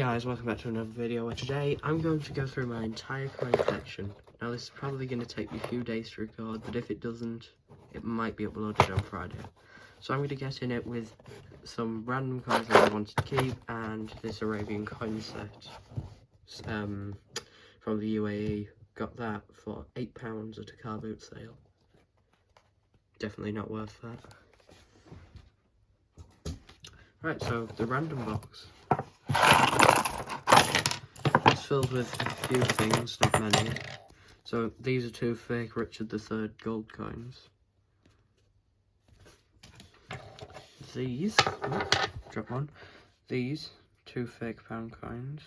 Hey guys, welcome back to another video where today I'm going to go through my entire coin collection. Now this is probably going to take me a few days to record, but if it doesn't, it might be uploaded on Friday. So I'm going to get in it with some random coins that I wanted to keep and this Arabian coin set from the UAE. Got that for £8 at a car boot sale. Definitely not worth that. Right, so the random box. It's filled with a few things, not many. So these are two fake Richard III gold coins. These, drop one. These two fake pound coins.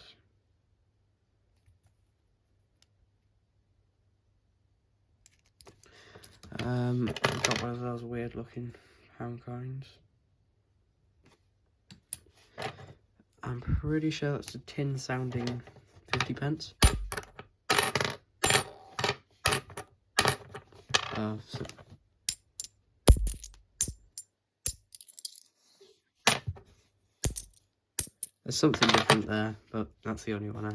I've got one of those weird looking pound coins. I'm pretty sure that's a tin sounding 50p. There's something different there, but that's the only one I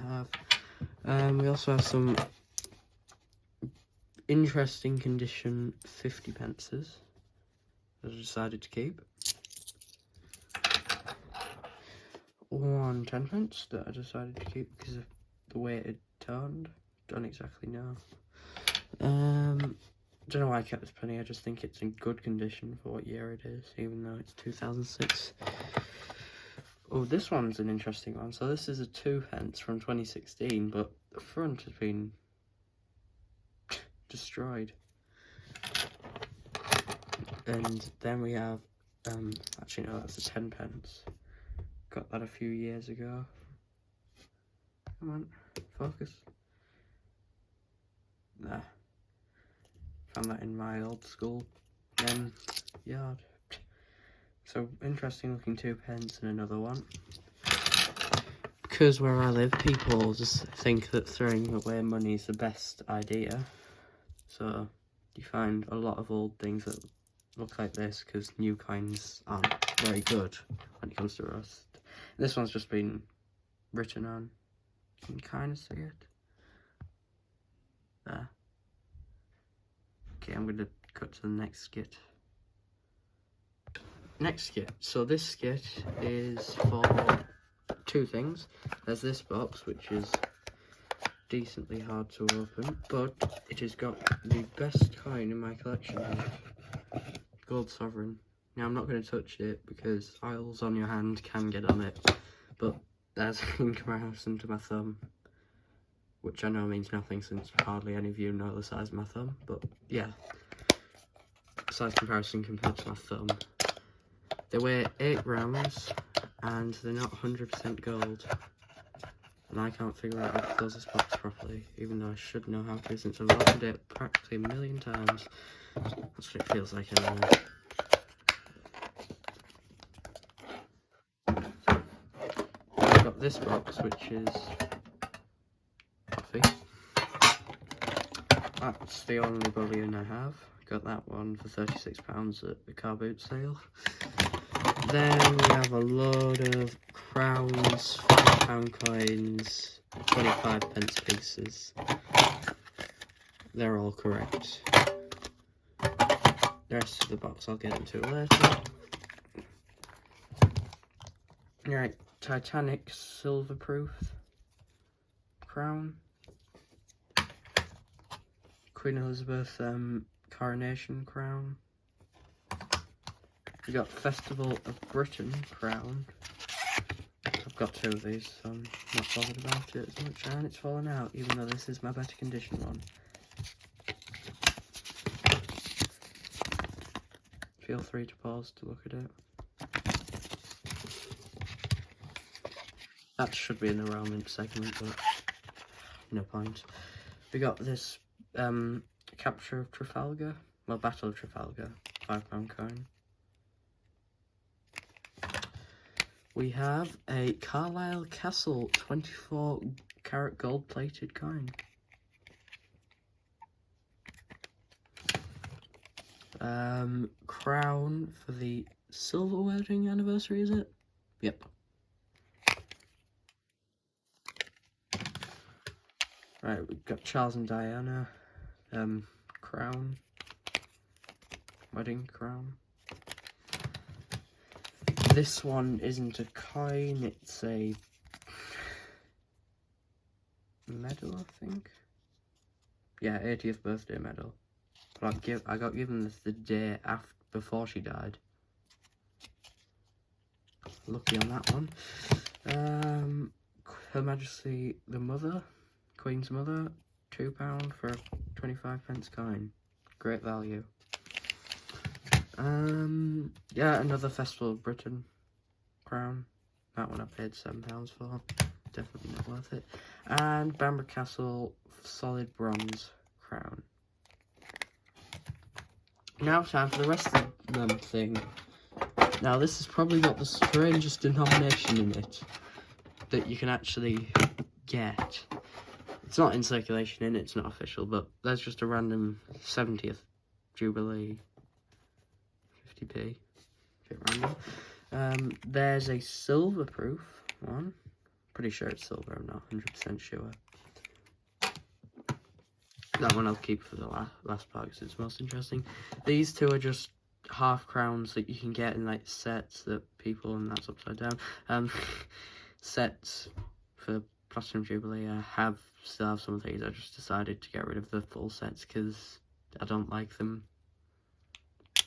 have. We also have some interesting condition 50p that I decided to keep. One 10p that I decided to keep because of the way it turned. Don't exactly know. Don't know why I kept this penny. I just think it's in good condition for what year it is, even though it's 2006. Oh, this one's an interesting one. So this is a 2p from 2016, but the front has been destroyed. And then we have, actually no, that's a 10p. Got that a few years ago. Come on, focus. There. Found that in my old school yard. So interesting looking 2p and another one. Because where I live, people just think that throwing away money is the best idea. So you find a lot of old things that look like this because new coins aren't very good when it comes to rust. This one's just been written on. You can kind of see it. There. Okay, I'm going to cut to the next skit. Next skit. So this skit is for two things. There's this box, which is decently hard to open, but it has got the best coin in my collection here. Gold Sovereign. Now I'm not going to touch it because oils on your hand can get on it, but that's in comparison to my thumb, which I know means nothing since hardly any of you know the size of my thumb, but yeah, size comparison compared to my thumb. They weigh 8 grams and they're not 100% gold, and I can't figure out how to close this box properly, even though I should know how to since I've opened it practically a million times. That's what it feels like anyway. I've got this box, which is coffee. That's the only bullion I have. Got that one for £36 at the car boot sale. Then we have a load of crowns, £5 coins, 25p pieces. They're all correct. The rest of the box I'll get into later. Right, Titanic silver proof crown. Queen Elizabeth coronation crown. We got Festival of Britain crown. I've got two of these, so I'm not bothered about it as much, and it's fallen out, even though this is my better condition one. Feel free to pause to look at it. That should be in the Roman segment, but no point. We got this Capture of Trafalgar, well, Battle of Trafalgar, £5 coin. We have a Carlisle Castle 24-carat gold-plated coin. Crown for the silver wedding anniversary, is it? Yep. Right, we've got Charles and Diana, crown, wedding crown. This one isn't a coin, it's a medal, I think. Yeah, 80th birthday medal. But I got given this the day before she died. Lucky on that one. Her Majesty the Mother, Queen's Mother, £2 for a 25p coin. Great value. Yeah, another Festival of Britain crown. That one I paid £7 for. Definitely not worth it. And Bamburgh Castle solid bronze crown. Now time for the rest of them thing. Now this has probably got the strangest denomination in it that you can actually get. It's not in circulation and it's not official, but there's just a random 70th Jubilee 50p. Bit random. There's a silver proof one. Pretty sure it's silver, I'm not 100% sure. That one I'll keep for the last part because it's most interesting. These two are just half crowns that you can get in like sets that people, and that's upside down, sets for Platinum Jubilee. I still have some of these. I just decided to get rid of the full sets because I don't like them.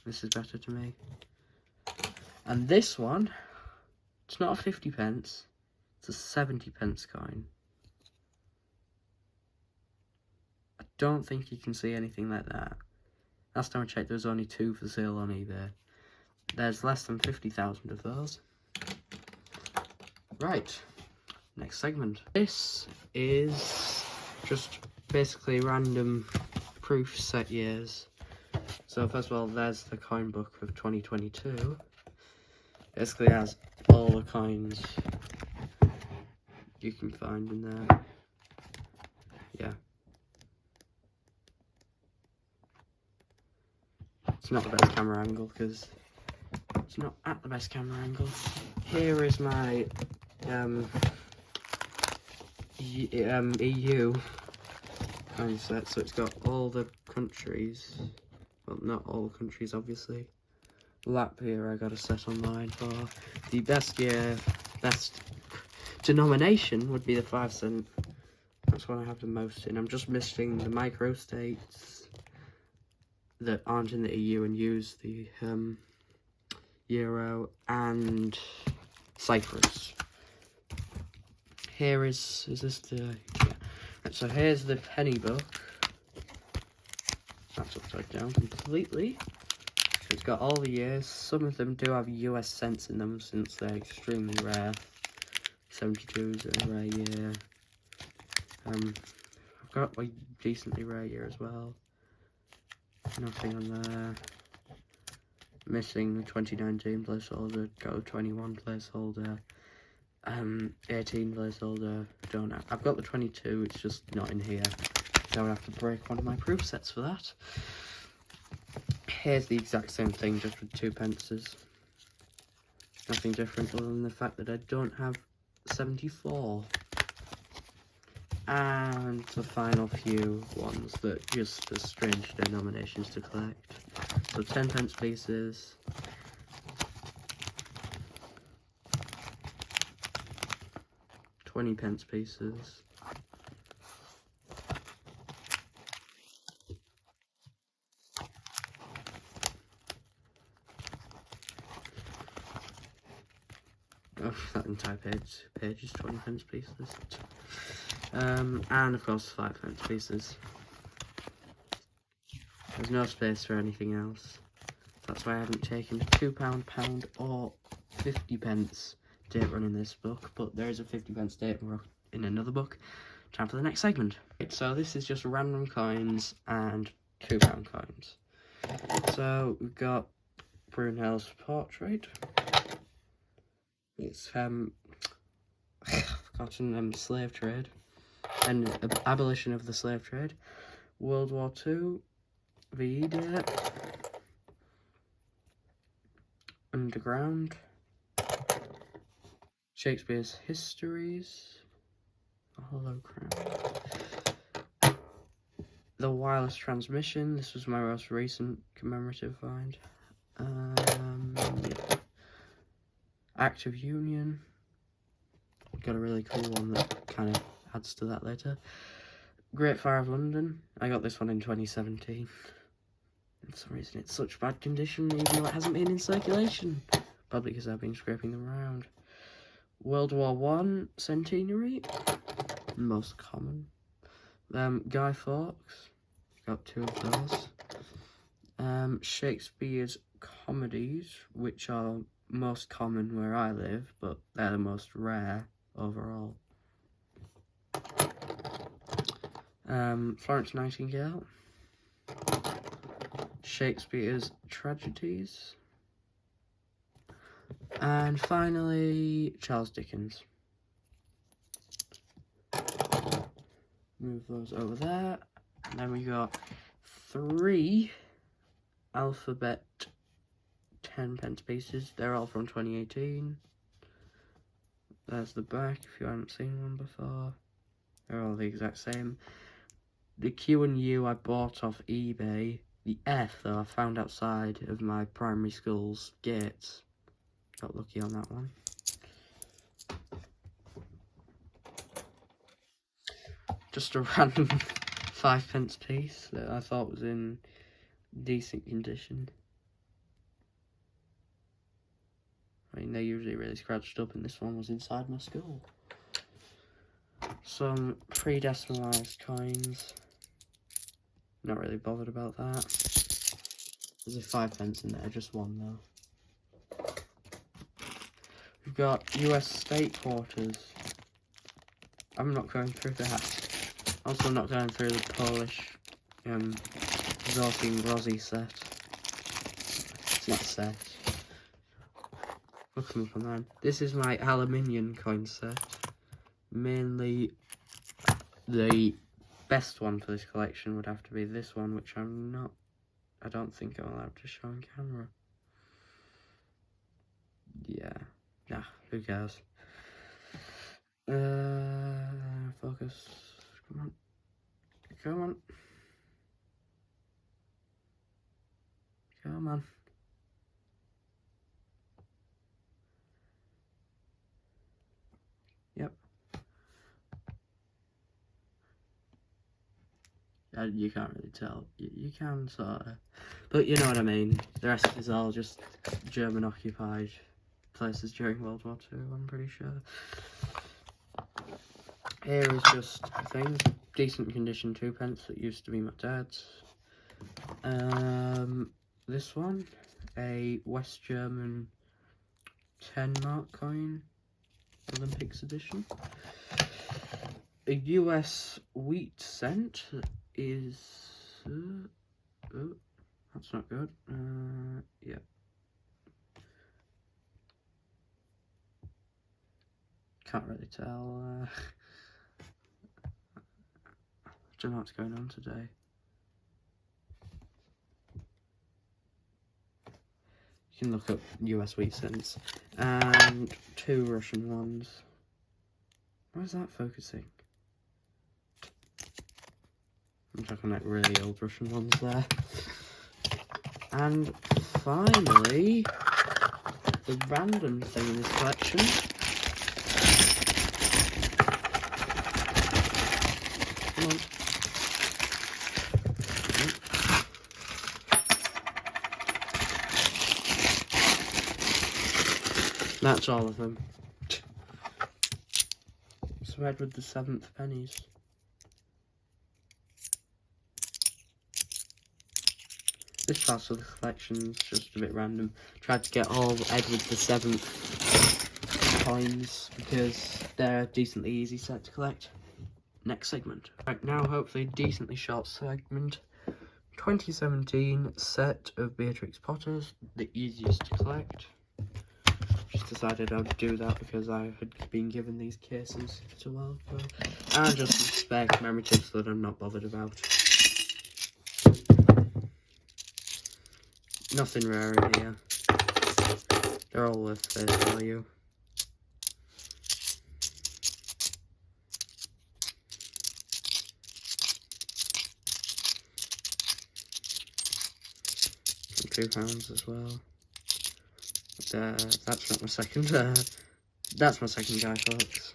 This is better to me. And this one, it's not a 50p, it's a 70p coin. I don't think you can see anything like that. Last time I checked, there was only 2 for sale on eBay. There's less than 50,000 of those. Right, next segment. This is just basically random proof set years. So first of all, there's the coin book of 2022. Basically has all the coins you can find in there. Yeah. It's not the best camera angle because it's not at the best camera angle. Here is my EU coin set, so it's got all the countries. Well, not all the countries, obviously. Latvia I got a set online for. The best denomination would be the 5 cent. That's what I have the most in. I'm just missing the microstates that aren't in the EU and use the euro, and Cyprus. Here is this the, yeah. Right, so here's the penny book. That's upside down completely. It's got all the years. Some of them do have US cents in them since they're extremely rare. 72 is a rare year. I've got a decently rare year as well. Nothing on there. Missing the 2019 placeholder, got a 21 placeholder, 18 placeholder, don't have. I've got the 22, it's just not in here. So I would have to break one of my proof sets for that. Here's the exact same thing, just with 2 pences. Nothing different other than the fact that I don't have 74. And the final few ones that just are strange denominations to collect. So 10p pieces. 20p pieces. Oh, that entire page is 20p pieces. And of course 5p pieces. There's no space for anything else. That's why I haven't taken a £2, pound or 50p date run in this book, but there is a 50p date run in another book. Time for the next segment. So this is just random coins and £2 coins. So we've got Brunel's portrait. It's I've forgotten slave trade and abolition of the slave trade. World War II, VE Day, Underground, Shakespeare's Histories, a hollow crown, the wireless transmission. This was my most recent commemorative find. Yeah. Active Union. Got a really cool one that kind of adds to that later. Great Fire of London. I got this one in 2017. For some reason it's such bad condition, even though it hasn't been in circulation. Probably because I've been scraping them around. World War One Centenary. Most common. Guy Fawkes. Got 2 of those. Shakespeare's comedies, which are most common where I live, but they're the most rare overall. Florence Nightingale. Shakespeare's tragedies. And finally, Charles Dickens. Move those over there. And then we got 3 alphabet 10p pieces. They're all from 2018. There's the back if you haven't seen one before. They're all the exact same. The Q and U I bought off eBay. The F, though, I found outside of my primary school's gates. Got lucky on that one. Just a random 5p piece that I thought was in decent condition. I mean, they're usually really scratched up, and this one was inside my school. Some pre-decimalised coins. Not really bothered about that. There's a 5p in there, just one though. We've got US state quarters. I'm not going through that. Also not going through the Polish Zorking Rossi set. It's not set. Look them up online. This is my aluminium coin set. Mainly the best one for this collection would have to be this one, which I don't think I'm allowed to show on camera. Yeah. Nah, who cares? Focus. Come on. Come on. Come on. Yep. You can't really tell. You can sort of. But you know what I mean. The rest is all just German occupied places during World War II, I'm pretty sure. Here is just a thing. Decent condition 2p that used to be my dad's. This one, a West German 10 mark coin, Olympics edition. A US wheat cent is oh, that's not good. Yeah. Can't really tell. I don't know what's going on today. You can look up US wheat cents. And 2 Russian ones. Why is that focusing? I'm talking like really old Russian ones there. And finally, the random thing in this collection. Come on. That's all of them. Some Edward VII pennies. This part of the collection's just a bit random. Tried to get all Edward VII coins because they're a decently easy set to collect. Next segment. Right, now hopefully decently short segment. 2017 set of Beatrix Potters, the easiest to collect. Just decided I'd do that because I had been given these cases a while ago. And just some spare commemoratives that I'm not bothered about. Nothing rare in here. They're all worth face value. £2 as well. That's not my second. That's my second guy, folks.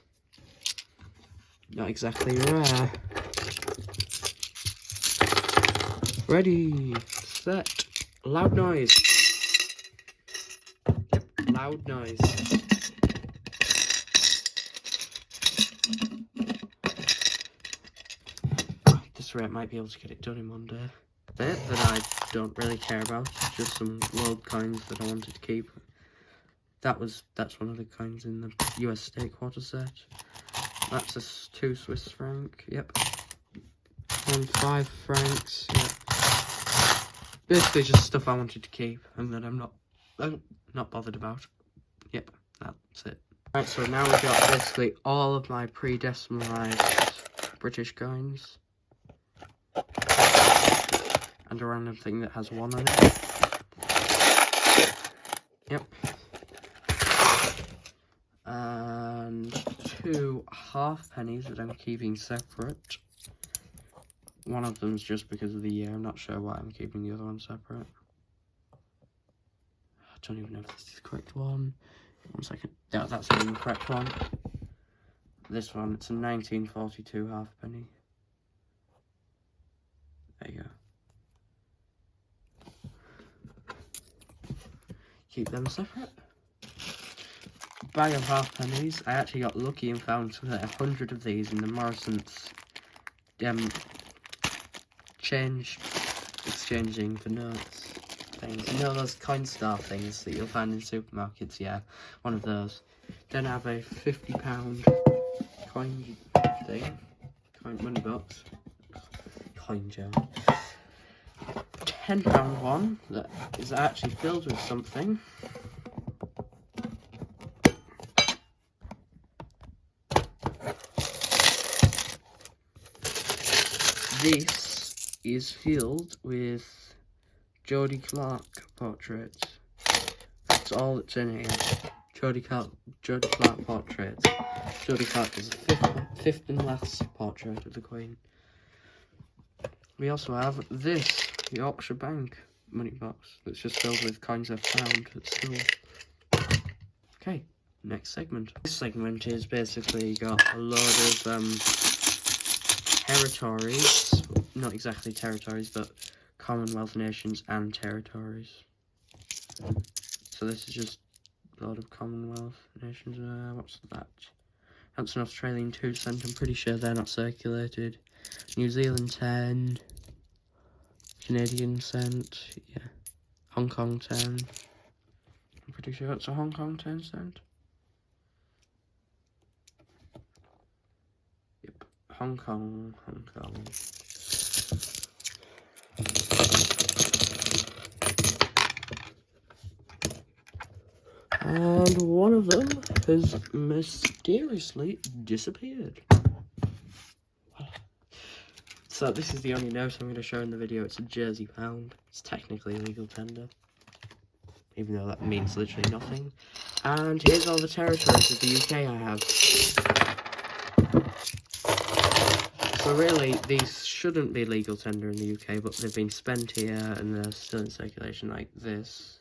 Not exactly rare. Ready, set, loud noise. Yep, loud noise. At this rate, might be able to get it done in one day. Bit that I don't really care about, just some world coins that I wanted to keep. That's one of the coins in the US state quarter set. That's a 2 Swiss franc, yep. And 5 francs, yep. Basically just stuff I wanted to keep and that I'm not bothered about. Yep, that's it. Right, so now we've got basically all of my pre-decimalised British coins. And a random thing that has 1 on it. Yep. And 2 half-pennies that I'm keeping separate. One of them's just because of the year. I'm not sure why I'm keeping the other one separate. I don't even know if this is the correct one. 1 second. Yeah, that's the incorrect one. This one, it's a 1942 halfpenny. There you go. Keep them separate. Bag of halfpennies. I actually got lucky and found 100 of these in the Morrison's exchanging for notes things. You know those Coinstar things that you'll find in supermarkets? Yeah, one of those. Then I have a £50 coin thing, coin money box, coin jar. £10 one that is actually filled with something. This is filled with Jodie Clark portraits. That's all that's in here. Jodie Clark portraits. Jodie Clark is the fifth and last portrait of the Queen. We also have this Yorkshire Bank money box that's just filled with coins I've found at school. Okay, next segment. This segment is basically got a load of territories, not exactly territories, but Commonwealth nations and territories. So this is just a lot of Commonwealth nations. What's that? That's an Australian 2 cent. I'm pretty sure they're not circulated. New Zealand 10. Canadian cent. Yeah. Hong Kong 10. I'm pretty sure it's a Hong Kong 10 cent. Yep. Hong Kong. And one of them has mysteriously disappeared. So this is the only note I'm going to show in the video. It's a Jersey pound. It's technically a legal tender, even though that means literally nothing. And here's all the territories of the UK I have. So really, these shouldn't be legal tender in the UK, but they've been spent here and they're still in circulation like this.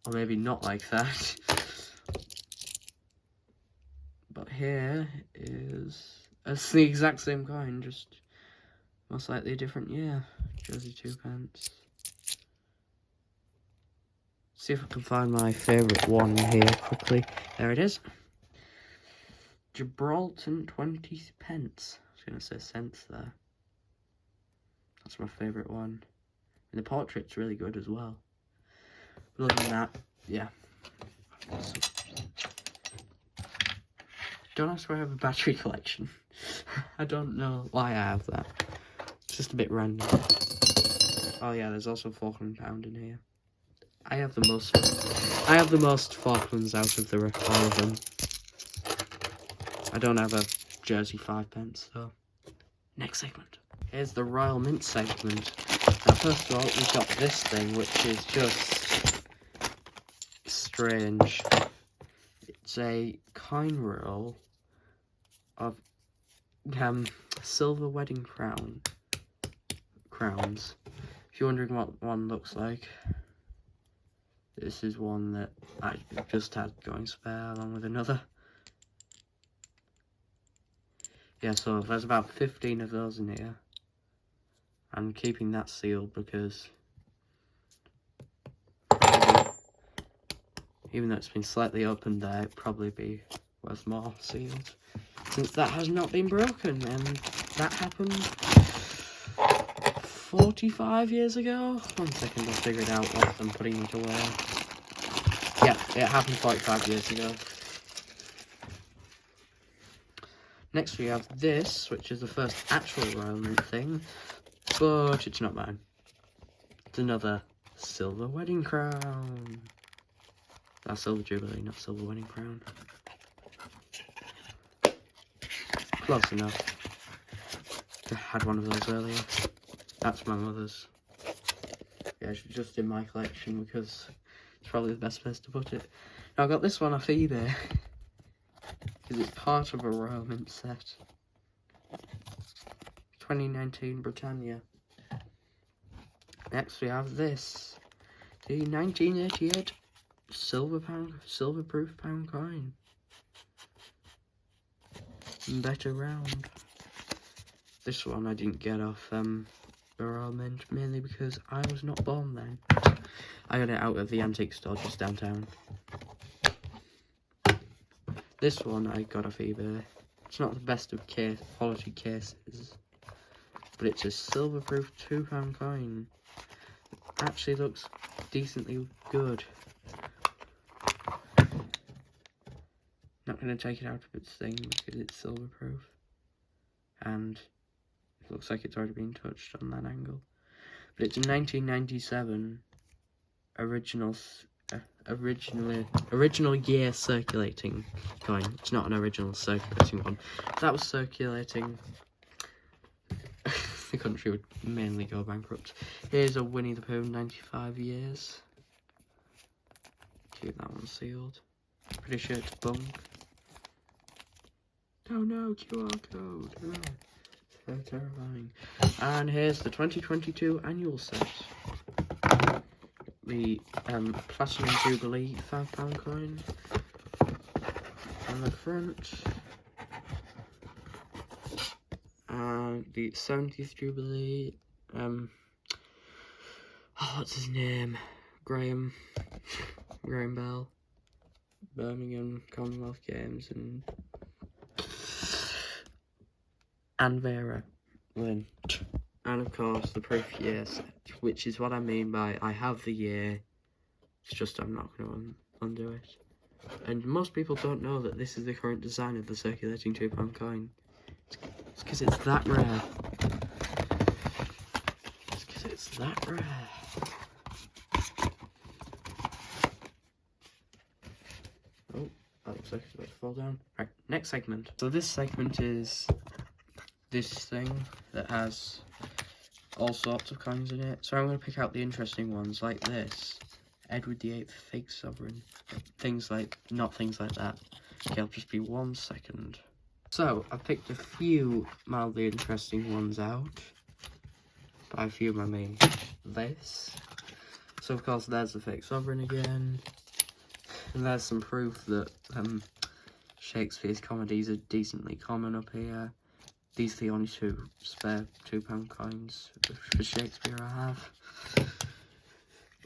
Or maybe not like that. But here is... It's the exact same coin, just most likely a different year. Jersey 2 pence. See if I can find my favourite one here quickly. There it is. Gibraltar 20 pence. I was going to say cents there. That's my favourite one. And the portrait's really good as well. But other than that, yeah. Don't ask why I have a battery collection. I don't know why I have that. It's just a bit random. Oh yeah, there's also Falkland pound in here. I have the most Falklands out of all of them. I don't have a Jersey 5 pence, so. Next segment. Here's the Royal Mint segment. Now, first of all, we've got this thing, which is just strange. It's a coin roll of silver wedding crowns. If you're wondering what one looks like, this is one that I just had going spare along with another. Yeah, so there's about 15 of those in here. I'm keeping that sealed because even though it's been slightly opened there, it'd probably be worth more sealed, since that has not been broken, and that happened 45 years ago? 1 second, I'll figure it out whilst I'm putting it away. Yeah, it happened 45 years ago. Next we have this, which is the first actual Royal Mint thing, but it's not mine. It's another silver wedding crown. That's silver jubilee, not silver wedding crown. Close enough. I had one of those earlier. That's my mother's. Yeah, it's just in my collection because it's probably the best place to put it. Now I got this one off eBay because it's part of a Royal Mint set. 2019 Britannia. Next we have this, the 1988 silver proof pound coin. Better round. This one I didn't get off the Royal Mint, mainly because I was not born then. I got it out of the antique store just downtown. This one I got off eBay. It's not the best of quality cases, but it's a silver proof £2 coin. Actually looks decently good. Not going to take it out of its thing because it's silver proof, and it looks like it's already been touched on that angle. But it's a 1997 original year circulating coin. It's not an original circulating one. If that was circulating, the country would mainly go bankrupt. Here's a Winnie the Pooh 95 years. Keep that one sealed. Pretty sure it's bunk. Oh no, QR code. Oh, so terrifying. And here's the 2022 annual set. The Platinum Jubilee £5 coin on the front. And the 70th Jubilee. What's his name? Graham Bell. Birmingham Commonwealth Games and Vera Lynn. And of course the proof year set, which is what I mean by I have the year, it's just I'm not going to undo it. And most people don't know that this is the current design of the circulating £2 coin. It's because it's that rare. It's because it's that rare. Oh, that looks like it's about to fall down. Right, next segment. So this segment is this thing that has all sorts of coins in it. So I'm going to pick out the interesting ones, like this. Edward VIII fake sovereign. Not things like that. Okay, I'll just be 1 second. So, I picked a few mildly interesting ones out. By a few, I mean this. So, of course, there's the fake sovereign again. And there's some proof that Shakespeare's comedies are decently common up here. These are the only two spare £2 coins for Shakespeare I have.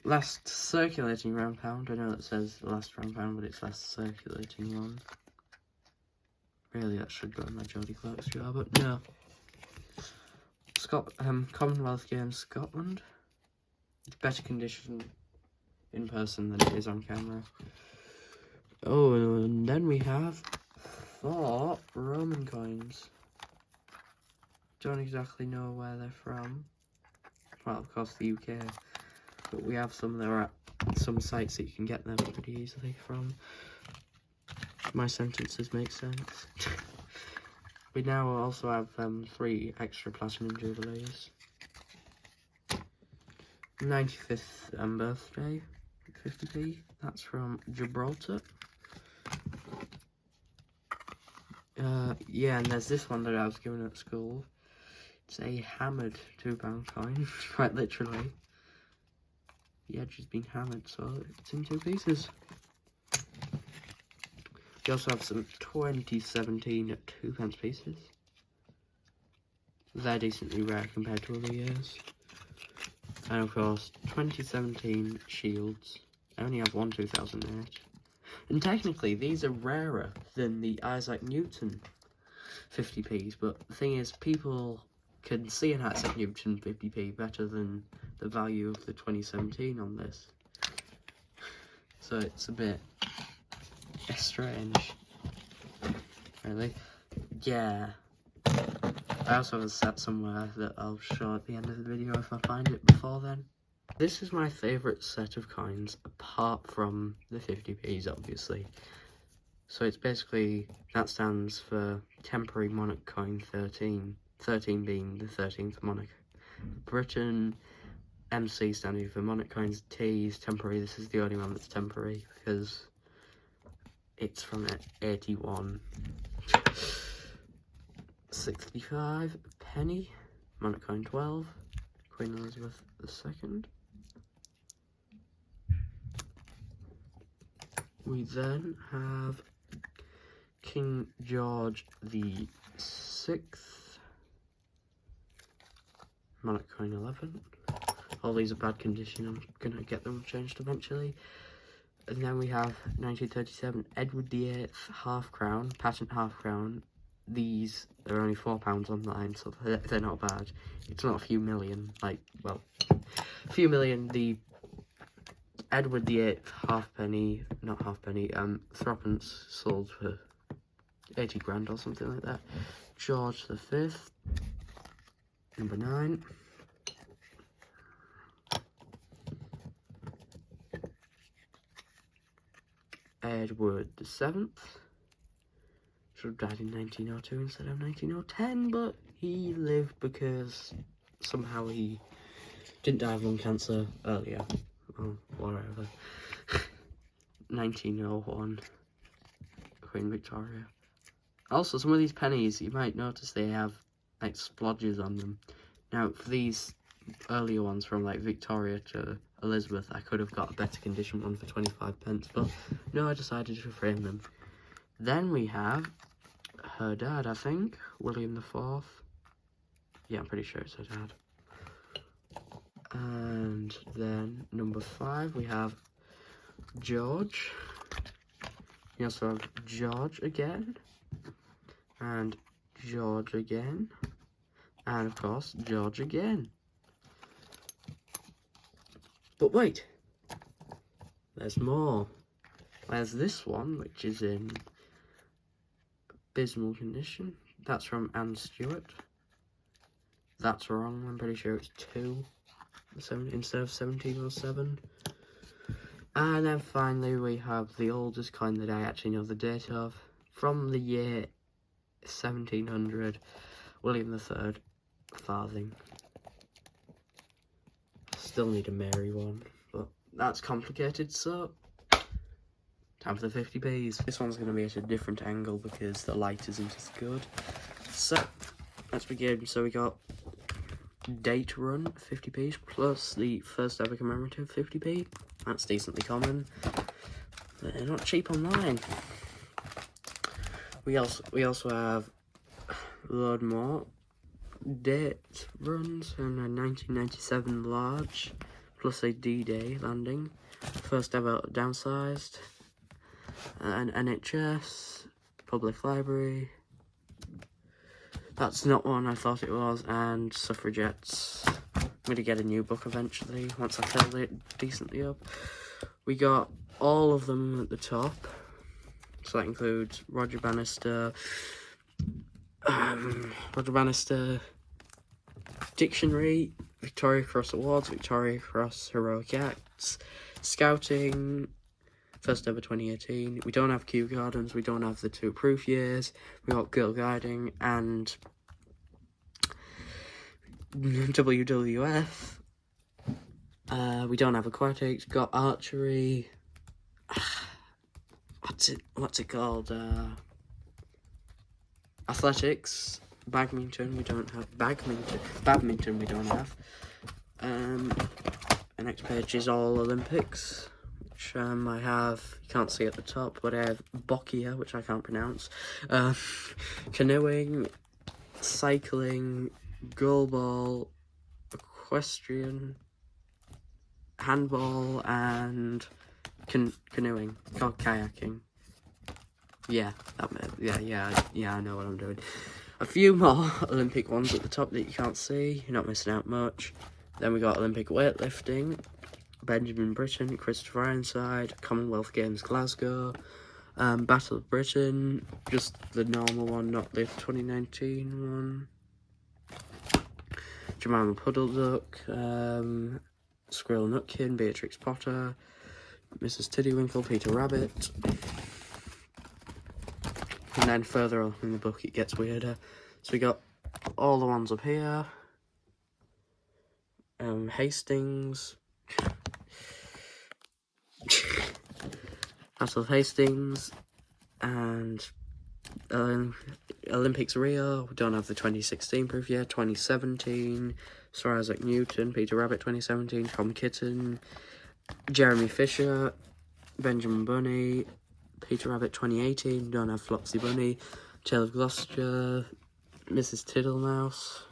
Last circulating round pound. I know it says the last round pound, but it's last circulating one. Really, that should go in my Geordie Clark's jar, but no. Commonwealth Games Scotland. It's better condition in person than it is on camera. Oh, and then we have 4 Roman coins. Don't exactly know where they're from. Well, of course, the UK. But we have some that are at some sites that you can get them pretty easily from. My sentences make sense. We now also have 3 extra Platinum Jubilees. 95th birthday, 50p. That's from Gibraltar. Yeah, and there's this one that I was given at school. It's a hammered £2 coin, quite literally. The edge has been hammered, so it's in 2 pieces. We also have some 2017 2p pieces. They're decently rare compared to other years. And of course, 2017 shields. I only have one 2008. And technically, these are rarer than the Isaac Newton 50p's, but the thing is, people can see an Isaac Newton 50p better than the value of the 2017 on this. So it's a bit strange, really. Yeah. I also have a set somewhere that I'll show at the end of the video if I find it before then. This is my favourite set of coins, apart from the 50p's, obviously. So it's basically, that stands for Temporary Monarch Coin 13. 13 being the 13th monarch. Britain, MC standing for Monarch Coins, T is temporary. This is the only one that's temporary because it's from 81. 65 penny, Monarch Coin 12, Queen Elizabeth II. We then have King George the 6th, Monarch Coin 11. All these are bad condition, I'm gonna get them changed eventually. And then we have 1937 Edward VIII half crown, patent half crown. These are only £4 online, so they're not bad. It's not a few million, like, well, a few million. The Edward VIII halfpenny, not halfpenny, threepence sold for 80 grand or something like that. George V, number 9. Edward VII. Should have died in 1902 instead of 1910, but he lived because somehow he didn't die of lung cancer earlier. Oh, whatever. 1901, Queen Victoria. Also, some of these pennies, you might notice they have, like, splodges on them. Now, for these earlier ones from, like, Victoria to Elizabeth, I could have got a better condition one for 25p, but no, I decided to frame them. Then we have her dad, I think, William IV. Yeah, I'm pretty sure it's her dad. And then number 5, we have George. We also have George again. And George again. And of course, George again. But wait, there's more. There's this one, which is in abysmal condition. That's from Anne Stewart. That's wrong, I'm pretty sure it's 2 instead of 1707. And then finally we have the oldest coin that I actually know the date of, from the year 1700, William III farthing. Still need a Mary one, but that's complicated, so time for the 50p's. This one's going to be at a different angle because the light isn't as good. So, let's begin. So we got date run 50p's plus the first ever commemorative 50p. That's decently common. They're not cheap online. We also have a load more date runs and a 1997 large plus a D-Day landing, first ever downsized, an NHS, public library. That's not one I thought it was, and suffragettes. I'm gonna get a new book eventually once I fill it decently up. We got all of them at the top, so that includes Roger Bannister, Dictionary, Victoria Cross Awards, Victoria Cross Heroic Acts, Scouting, first ever 2018. We don't have Kew Gardens, we don't have the 2 proof years, we got Girl Guiding and WWF. We don't have aquatics, got archery. What's it called? Athletics, badminton we don't have. Badminton we don't have. The next page is all Olympics, which I have, you can't see at the top, but I have Boccia, which I can't pronounce, canoeing, cycling, goalball, equestrian, handball, and canoeing, or kayaking. Yeah, I know what I'm doing. A few more Olympic ones at the top that you can't see, you're not missing out much. Then we got Olympic weightlifting, Benjamin Britten, Christopher Ironside, Commonwealth Games Glasgow, Battle of Britain, just the normal one, not the 2019 one. Jemima Puddle Duck, Squirrel Nutkin, Beatrix Potter, Mrs. Tiddywinkle, Peter Rabbit. And then further on in the book it gets weirder. So we got all the ones up here. Hastings. Battle of Hastings. And Olympics Rio. We don't have the 2016 proof yet. 2017. Sir Isaac Newton. Peter Rabbit 2017. Tom Kitten. Jeremy Fisher. Benjamin Bunny. Peter Rabbit 2018. Don't have Flopsy Bunny. Tale of Gloucester. Mrs. Tittlemouse.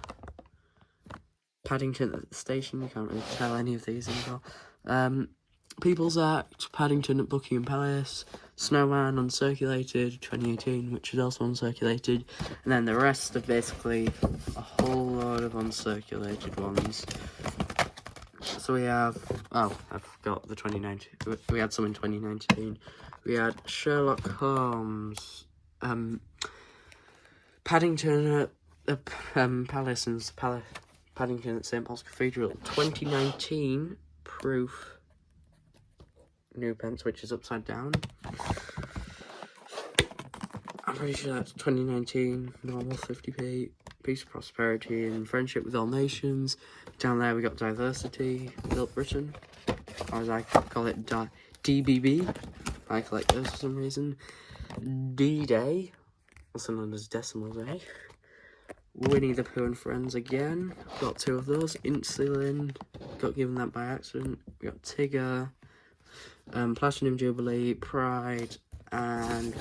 Paddington at the Station, you can't really tell any of these anymore. People's Act, Paddington at Buckingham Palace, Snowman uncirculated, 2018, which is also uncirculated, and then the rest are basically a whole load of uncirculated ones. So we have, oh, I forgot the 2019, we had some in 2019. We had Sherlock Holmes, Paddington at Palace and Paddington at St Paul's Cathedral, 2019 proof new pence, which is upside down. I'm pretty sure that's 2019 normal 50p, peace, prosperity and friendship with all nations. Down there we got diversity, built Britain, or as I call it, DBB. I collect those for some reason. D-Day, also known as Decimal Day. Winnie the Pooh and Friends again. Got two of those. Insulin. Got given that by accident. We got Tigger. Platinum Jubilee. Pride. And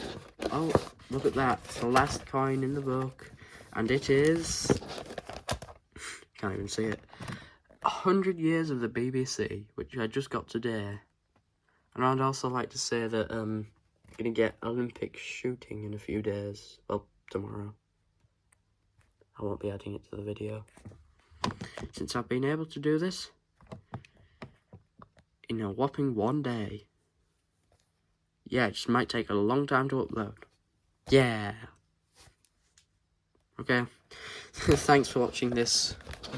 oh, look at that. It's the last coin in the book. And it is, can't even see it, 100 years of the BBC, which I just got today. And I'd also like to say that I'm gonna get Olympic shooting in a few days. Well, tomorrow. I won't be adding it to the video, since I've been able to do this in a whopping 1 day. Yeah, it just might take a long time to upload. Yeah. Okay. Thanks for watching this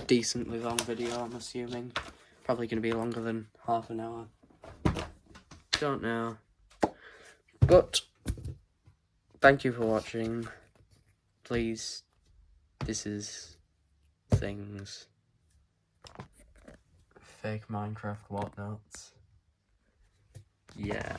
decently long video, I'm assuming. Probably going to be longer than half an hour. Don't know. But, thank you for watching. Please, this is things. Fake Minecraft whatnots. Yeah.